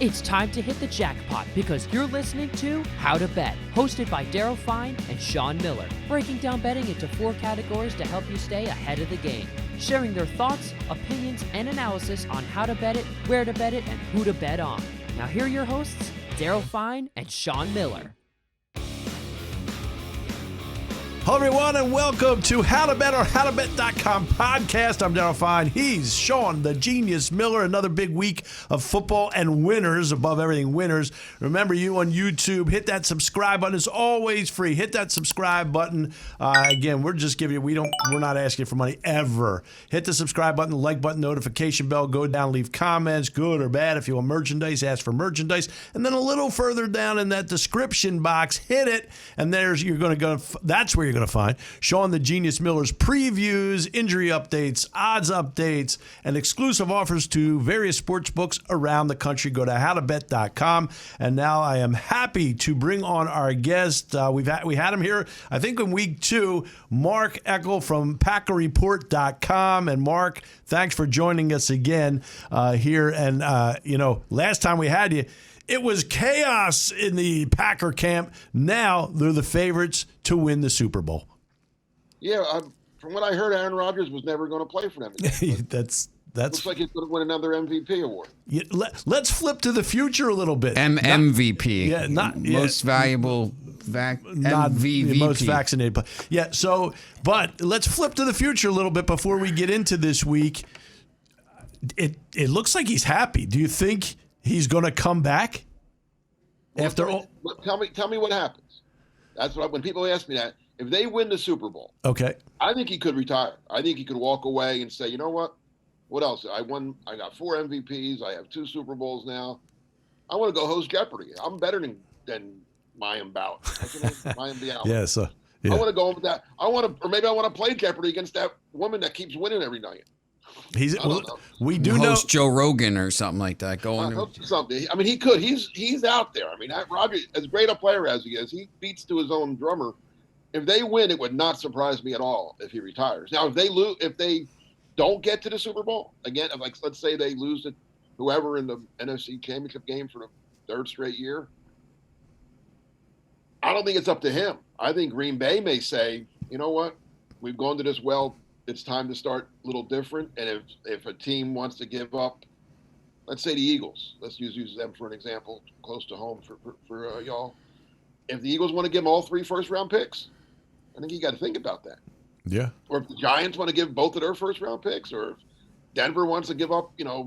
It's time to hit the jackpot because you're listening to How to Bet, hosted by Daryl Sean and Sean Miller, breaking down betting into 4 categories to help you stay ahead of the game, sharing their thoughts, opinions, and analysis on how to bet it, where to bet it, and who to bet on. Now here are your hosts, Daryl Sean and Sean Miller. Hello, everyone, and welcome to How to Bet on HowToBet.com podcast. I'm Daryl Fine. He's Sean, the Genius Miller. Another big week of football and winners, above everything winners. Remember, you on YouTube, hit that subscribe button. It's always free. Hit that subscribe button. Again, we're just giving you, we're not asking for money ever. Hit the subscribe button, like button, notification bell. Go down, leave comments, good or bad. If you want merchandise, ask for merchandise. And then a little further down in that description box, hit it, and that's where you're going to find Sean the Genius Miller's previews, injury updates, odds updates, and exclusive offers to various sports books around the country. Go to howtobet.com. And now I am happy to bring on our guest. We had him here, I think, in week 2, Mark Eckle from PackerReport.com. And Mark, thanks for joining us again here. And last time we had you, it was chaos in the Packer camp. Now they're the favorites to win the Super Bowl. Yeah, from what I heard, Aaron Rodgers was never going to play for them again. That's looks like he's going to win another MVP award. Yeah, let's flip to the future a little bit. MVP. Yeah, most valuable. Not MVVP. the most vaccinated. Yeah. But let's flip to the future a little bit before we get into this week. It looks like he's happy. Do you think he's going to come back after all? Tell me what happens. That's what when people ask me that. If they win the Super Bowl, okay, I think he could retire. I think he could walk away and say, you know what? What else? I got 4 MVPs. I have 2 Super Bowls now. I want to go host Jeopardy. I'm better than Mayim Bout. Mayim Bialik. Yeah, so yeah. I want to go with that. Maybe I want to play Jeopardy against that woman that keeps winning every night. We do host know Joe Rogan or something like that. Something. I mean, he could. He's out there. I mean, Rodgers, as great a player as he is, he beats to his own drummer. If they win, it would not surprise me at all if he retires. Now, if they don't get to the Super Bowl again, like let's say they lose to whoever in the NFC Championship game for the 3rd straight year, I don't think it's up to him. I think Green Bay may say, you know what, we've gone to this well. It's time to start a little different. And if a team wants to give up, let's say the Eagles, let's use them for an example, close to home for y'all. If the Eagles want to give them all 3 first-round picks, I think you got to think about that. Yeah. Or if the Giants want to give both of their first-round picks, or if Denver wants to give up, a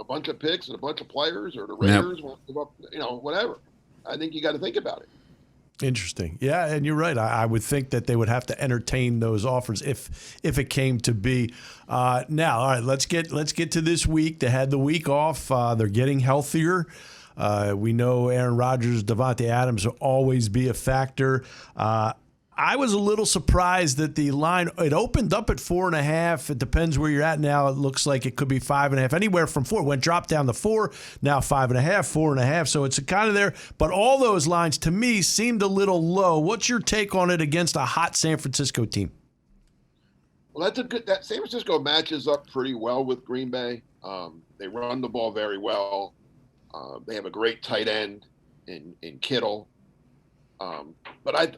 bunch of picks and a bunch of players, or the Raiders want to give up, whatever. I think you got to think about it. Interesting. Yeah, and you're right. I would think that they would have to entertain those offers if it came to be. Now, all right, let's get to this week. They had the week off. They're getting healthier. We know Aaron Rodgers, Davante Adams will always be a factor. I was a little surprised that the line, it opened up at 4.5. It depends where you're at now. It looks like it could be 5.5, anywhere from 4. It dropped down to 4, now 5.5, 4.5. So it's kind of there. But all those lines, to me, seemed a little low. What's your take on it against a hot San Francisco team? Well, that San Francisco matches up pretty well with Green Bay. They run the ball very well. They have a great tight end in Kittle. But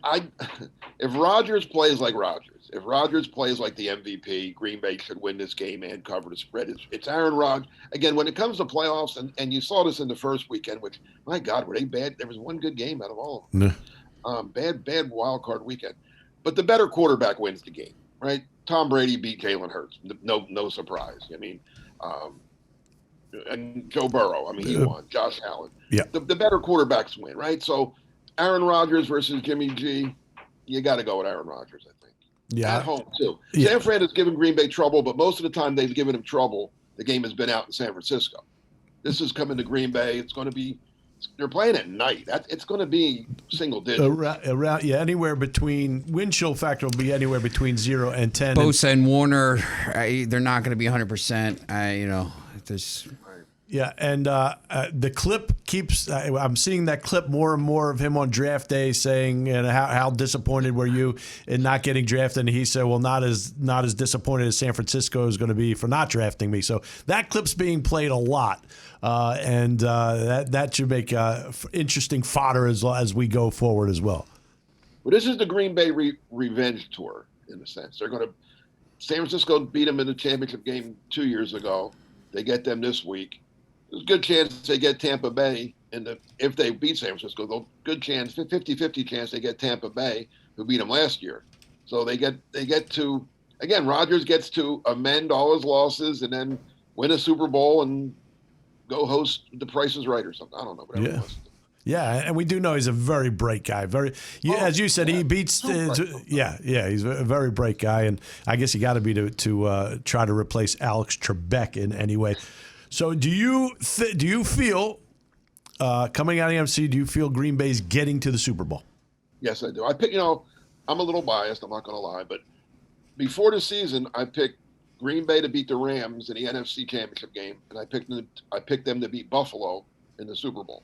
if Rodgers plays like Rodgers, if Rodgers plays like the MVP, Green Bay should win this game and cover the spread. It's Aaron Rodgers. Again, when it comes to playoffs, and you saw this in the first weekend, which, my God, were they bad? There was one good game out of all of them. Bad wild card weekend. But the better quarterback wins the game, right? Tom Brady beat Jalen Hurts. No surprise. I mean, and Joe Burrow. I mean, he won. Josh Allen. Yeah. The better quarterbacks win, right? So Aaron Rodgers versus Jimmy G, you got to go with Aaron Rodgers, I think. Yeah. At home, too. Yeah. San Fran has given Green Bay trouble, but most of the time they've given him trouble. The game has been out in San Francisco. This is coming to Green Bay. It's going to be – they're playing at night. It's going to be single digit. Anywhere between – wind chill factor will be anywhere between 0 and 10. Bosa and Warner, they're not going to be 100%. Yeah, and the clip keeps. I'm seeing that clip more and more of him on draft day saying, "And how disappointed were you in not getting drafted?" And he said, "Well, not as disappointed as San Francisco is going to be for not drafting me." So that clip's being played a lot, and that should make interesting fodder as we go forward as well. Well, this is the Green Bay revenge tour in a sense. They're going to. San Francisco beat them in the championship game 2 years ago. They get them this week. There's a good chance they get Tampa Bay, and if they beat San Francisco, there's a good chance, 50-50 chance they get Tampa Bay, who beat them last year. So they get to, again, Rodgers gets to amend all his losses and then win a Super Bowl and go host The Price is Right or something. I don't know. Whatever he wants to do. Yeah, and we do know he's a very bright guy. As you said, he beats. He's a very bright guy, and I guess he got to be to try to replace Alex Trebek in any way. So, do you feel coming out of the MC? Do you feel Green Bay's getting to the Super Bowl? Yes, I do. I'm a little biased. I'm not going to lie, but before the season, I picked Green Bay to beat the Rams in the NFC Championship game, and I picked them to beat Buffalo in the Super Bowl.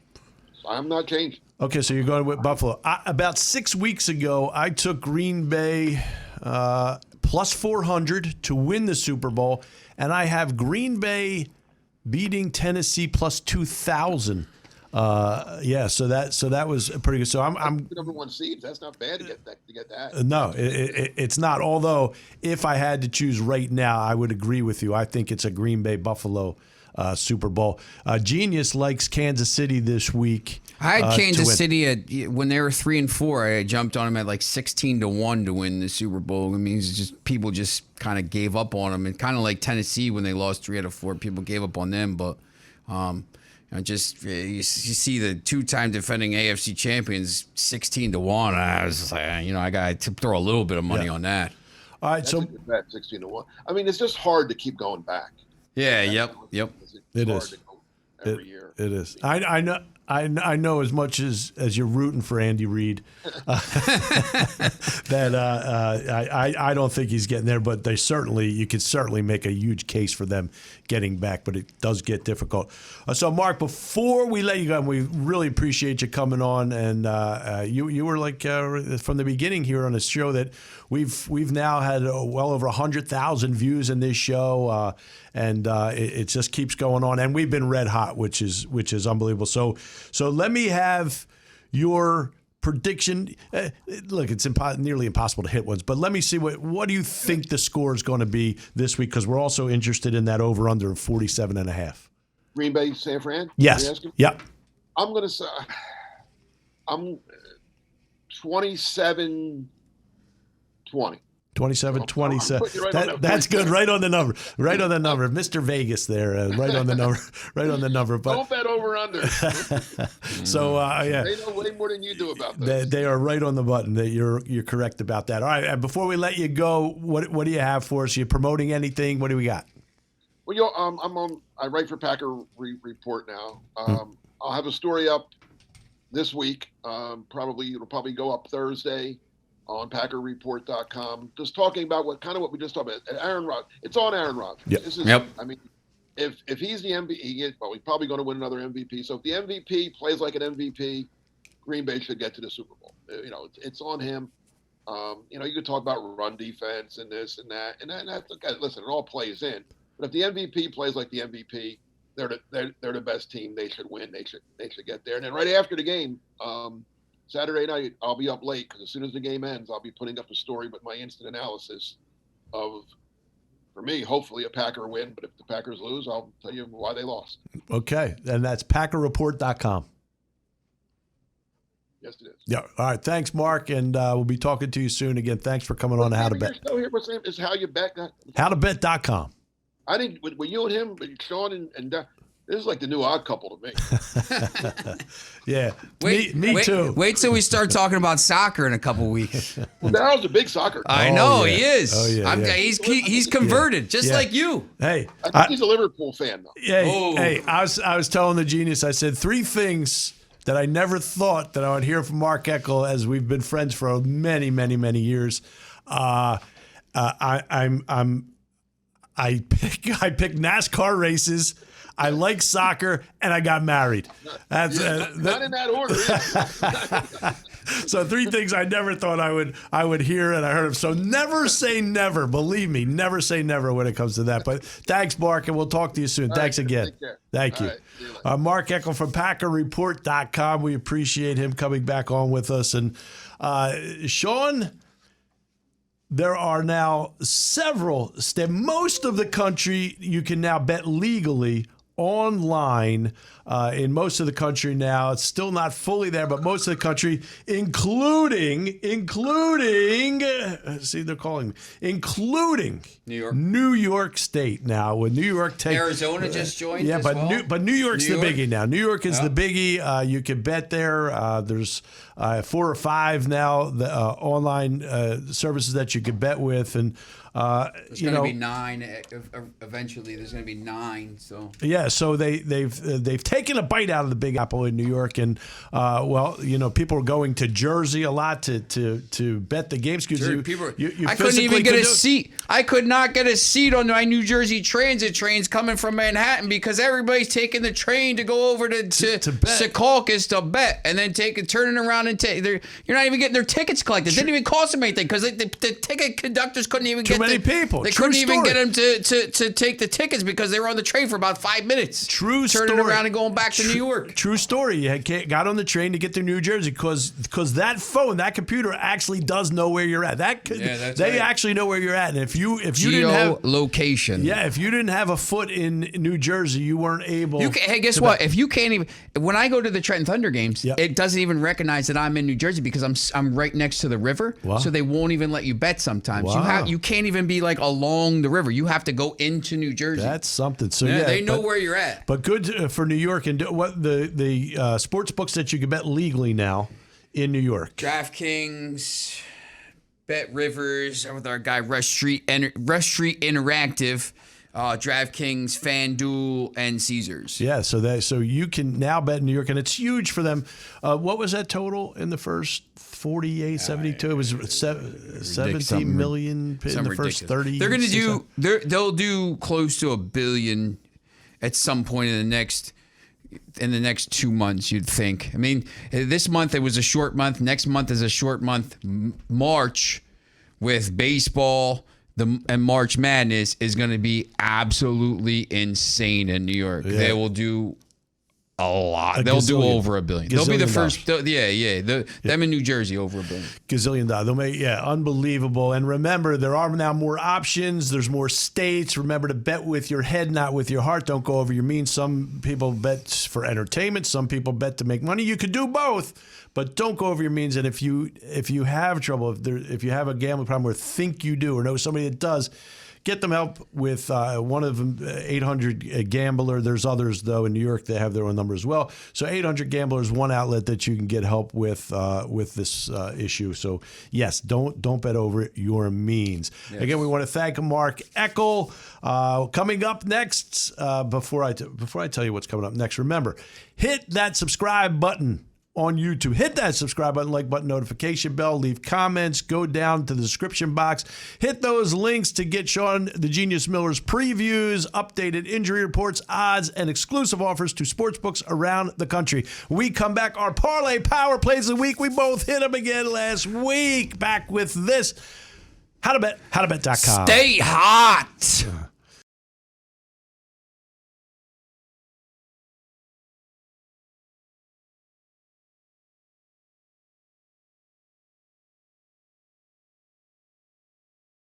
I'm not changing. Okay, so you're going with Buffalo. About 6 weeks ago, I took Green Bay plus 400 to win the Super Bowl, and I have Green Bay beating Tennessee plus 2,000. So that was pretty good. So I'm number one seeds. That's not bad to get that. No, it's not. Although if I had to choose right now, I would agree with you. I think it's a Green Bay Buffalo Super Bowl. Genius likes Kansas City this week. I had Kansas City when they were 3-4. I jumped on them at like 16-1 to win the Super Bowl. It means just people just kind of gave up on them, and kind of like Tennessee when they lost 3 out of 4, people gave up on them. But you see the 2-time defending AFC champions 16-1. I was like, I got to throw a little bit of money on that. All right, that's a good bet, 16-1. I mean, it's just hard to keep going back. Yeah. Yep. It is. Every year. It is. I know. I know as much as you're rooting for Andy Reid that I don't think he's getting there, but you could certainly make a huge case for them getting back, but it does get difficult. So, Mark, before we let you go, and we really appreciate you coming on, and you were like from the beginning here on this show that we've now had well over 100,000 views in this show, and it just keeps going on, and we've been red hot, which is unbelievable. So let me have your prediction. Look, it's nearly impossible to hit ones, but let me see what do you think the score is going to be this week? Because we're also interested in that over/under of 47.5. Green Bay, San Fran. Yes. Yep. I'm going to say I'm 27-20. 27-27. That's good. Right on the number. Right on the number. Mr. Vegas there. Right on the number. Right on the number. But don't bet over under. So yeah, they know way more than you do about this. They are right on the button. You're correct about that. All right. And before we let you go, what do you have for us? Are you promoting anything? What do we got? Well, I write for Packer Report now. I'll have a story up this week. It'll probably go up Thursday on PackerReport.com, just talking about what we just talked about. Aaron Rodgers. It's on Aaron Rodgers. Yep. I mean, if he's the MVP, he's probably going to win another MVP. So if the MVP plays like an MVP, Green Bay should get to the Super Bowl. It's on him. You could talk about run defense and this and that, and that's okay. Listen, it all plays in. But if the MVP plays like the MVP, they're the best team. They should win. They should get there. And then right after the game, Saturday night, I'll be up late because as soon as the game ends, I'll be putting up a story with my instant analysis of, for me, hopefully a Packer win. But if the Packers lose, I'll tell you why they lost. Okay. And that's PackerReport.com. Yes, it is. Yeah. All right. Thanks, Mark. And we'll be talking to you soon. Again, thanks for coming on to How to Bet. Still here. What's the name? Is How You Bet? HowToBet.com. I think with you and him, Sean and this is like the new odd couple to me. Yeah, me too. Wait till we start talking about soccer in a couple weeks. Well, Daryl's a big soccer guy. I know he is. Oh, yeah, he's converted, just like you. Hey, I think he's a Liverpool fan though. Yeah. Hey, I was telling the genius. I said 3 things that I never thought that I would hear from Mark Eckle, as we've been friends for many, many, many years. I pick NASCAR races. I like soccer, and I got married. That's not in that order. Yeah. So 3 things I never thought I would hear, and I heard them. So never say never. Believe me, never say never when it comes to that. But thanks, Mark, and we'll talk to you soon. Thanks again. Take care. Thank you. Right, Mark Eckle from PackerReport.com. We appreciate him coming back on with us. And Sean, there are now several states. Most of the country you can now bet legally online in most of the country now. It's still not fully there, but most of the country, including, see, they're calling me, including New York State now. When New York takes Arizona just joined. Yeah, as but well. New York's the biggie now. New York is the biggie. You can bet there. There's 4 or 5 now the online services that you can bet with, and there's going to be 9 eventually. There's going to be 9. So yeah, so they've taken a bite out of the Big Apple in New York, and people are going to Jersey a lot to bet the games because I couldn't even get a seat. I could not get a seat on my New Jersey Transit trains coming from Manhattan because everybody's taking the train to go over to Secaucus to bet, and then turning around and you're not even getting their tickets collected. It didn't even cost them anything because the ticket conductors couldn't even get many people. They couldn't even get them to take the tickets because they were on the train for about 5 minutes. True story. Turning around and going back to New York. True story. You got on the train to get to New Jersey because that phone, that computer actually does know where you're at. They actually know where you're at. And if you didn't have location. Yeah, if you didn't have a foot in New Jersey, you weren't able. Hey, guess what? If you can't even, when I go to the Trenton Thunder games, it doesn't even recognize that I'm in New Jersey because I'm right next to the river. Wow. So they won't even let you bet sometimes. Wow. You can't even be like along the river. You have to go into New Jersey. That's something. So they know where you're at. But good for New York and what the sports books that you can bet legally now in New York. DraftKings, Bet Rivers with our guy Rush Street Interactive. DraftKings, FanDuel, and Caesars. Yeah, so you can now bet in New York, and it's huge for them. What was that total in the first 48, 72? It was 17 million in the first 30. They're going to they'll do close to $1 billion at some point in the next 2 months, you'd think. I mean, this month it was a short month. Next month is a short month. March with baseball and March Madness is going to be absolutely insane in New York. Yeah. They will do a lot. They'll do over $1 billion. They'll be the first. Them in New Jersey over $1 billion. Gazillion dollars. They'll make unbelievable. And remember, there are now more options. There's more states. Remember to bet with your head, not with your heart. Don't go over your means. Some people bet for entertainment. Some people bet to make money. You could do both, but don't go over your means. And if you have trouble, if you have a gambling problem or think you do or know somebody that does, get them help with one of them, 800 Gambler. There's others, though, in New York. They have their own number as well. So 800 Gambler is one outlet that you can get help with this issue. So, yes, don't bet over your means. Yes. Again, we want to thank Mark Eckle. Coming up next, before I tell you what's coming up next, remember, hit that subscribe button on YouTube. Hit that subscribe button, like button, notification bell, leave comments, go down to the description box, hit those links to get Sean the Genius Miller's previews, updated injury reports, odds, and exclusive offers to sportsbooks around the country. When we come back, our parlay power plays of the week. We both hit them again last week. Back with this. HowToBet, HowToBet.com. Stay hot.